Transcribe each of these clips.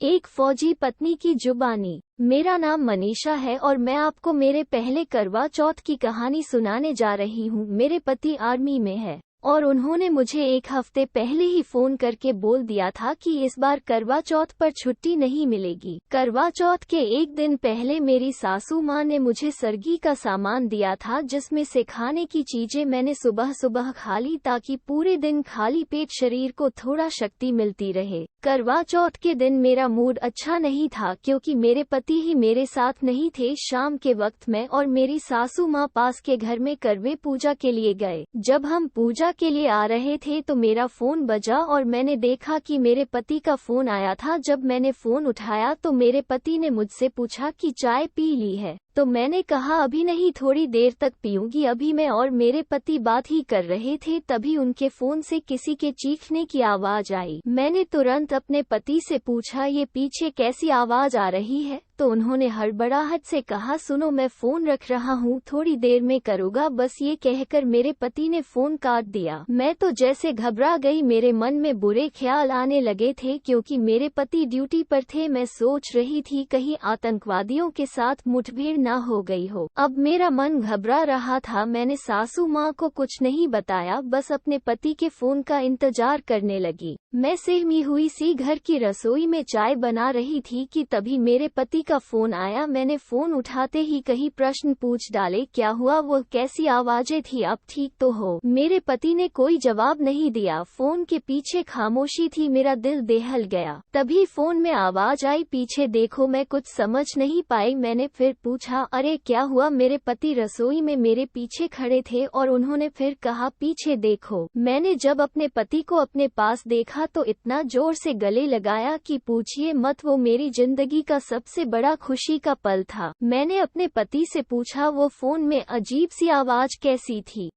एक फौजी पत्नी की जुबानी। मेरा नाम मनीषा है और मैं आपको मेरे पहले करवा चौथ की कहानी सुनाने जा रही हूँ। मेरे पति आर्मी में है और उन्होंने मुझे एक हफ्ते पहले ही फोन करके बोल दिया था कि इस बार करवा चौथ पर छुट्टी नहीं मिलेगी। करवा चौथ के एक दिन पहले मेरी सासू माँ ने मुझे सरगी का सामान दिया था, जिसमें से खाने की चीजें मैंने सुबह सुबह खा ली ताकि पूरे दिन खाली पेट शरीर को थोड़ा शक्ति मिलती रहे। करवा चौथ के दिन मेरा मूड अच्छा नहीं था क्योंकि मेरे पति ही मेरे साथ नहीं थे। शाम के वक्त मैं और मेरी सासू माँ पास के घर में करवे पूजा के लिए गए। जब हम पूजा के लिए आ रहे थे तो मेरा फोन बजा और मैंने देखा कि मेरे पति का फोन आया था। जब मैंने फोन उठाया तो मेरे पति ने मुझसे पूछा कि चाय पी ली है, तो मैंने कहा अभी नहीं, थोड़ी देर तक पीऊंगी। अभी मैं और मेरे पति बात ही कर रहे थे, तभी उनके फोन से किसी के चीखने की आवाज आई। मैंने तुरंत अपने पति से पूछा ये पीछे कैसी आवाज आ रही है, तो उन्होंने हड़बड़ाहट से कहा सुनो मैं फोन रख रहा हूँ, थोड़ी देर में करूँगा। बस ये कहकर मेरे पति ने फोन काट दिया। मैं तो जैसे घबरा गई, मेरे मन में बुरे ख्याल आने लगे थे क्योंकि मेरे पति ड्यूटी पर थे। मैं सोच रही थी कहीं आतंकवादियों के साथ मुठभेड़ ना हो गई हो। अब मेरा मन घबरा रहा था। मैंने सासू माँ को कुछ नहीं बताया, बस अपने पति के फोन का इंतजार करने लगी। मैं सहमी हुई सी घर की रसोई में चाय बना रही थी कि तभी मेरे पति का फोन आया। मैंने फोन उठाते ही कई प्रश्न पूछ डाले, क्या हुआ, वो कैसी आवाजें थी, अब ठीक तो हो? मेरे पति ने कोई जवाब नहीं दिया। फोन के पीछे खामोशी थी। मेरा दिल दहल गया। तभी फोन में आवाज आई, पीछे देखो। मैं कुछ समझ नहीं पाई। मैंने फिर पूछा अरे क्या हुआ? मेरे पति रसोई में मेरे पीछे खड़े थे और उन्होंने फिर कहा पीछे देखो। मैंने जब अपने पति को अपने पास देखा तो इतना जोर से गले लगाया कि पूछिए मत। वो मेरी जिंदगी का सबसे बड़ा खुशी का पल था। मैंने अपने पति से पूछा वो फोन में अजीब सी आवाज कैसी थी,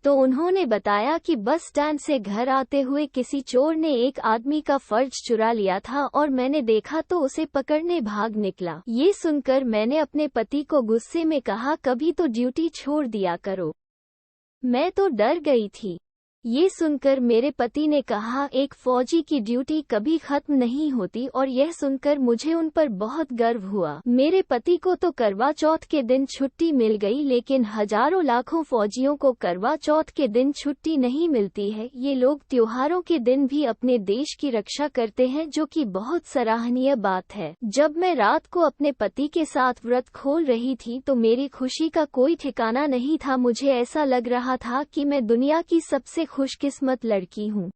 तो उन्होंने बताया कि बस स्टैंड से घर आते हुए किसी चोर ने एक आदमी का पर्स चुरा लिया था और मैंने देखा तो उसे पकड़ने भाग निकला। ये सुनकर मैंने अपने पति को गुस्से में कहा कभी तो ड्यूटी छोड़ दिया करो। मैं तो डर गई थी। ये सुनकर मेरे पति ने कहा एक फौजी की ड्यूटी कभी खत्म नहीं होती, और यह सुनकर मुझे उन पर बहुत गर्व हुआ। मेरे पति को तो करवा चौथ के दिन छुट्टी मिल गई, लेकिन हजारों लाखों फौजियों को करवा चौथ के दिन छुट्टी नहीं मिलती है। ये लोग त्योहारों के दिन भी अपने देश की रक्षा करते हैं, जो कि बहुत सराहनीय बात है। जब मैं रात को अपने पति के साथ व्रत खोल रही थी तो मेरी खुशी का कोई ठिकाना नहीं था। मुझे ऐसा लग रहा था कि मैं दुनिया की सबसे खुशकिस्मत लड़की हूँ।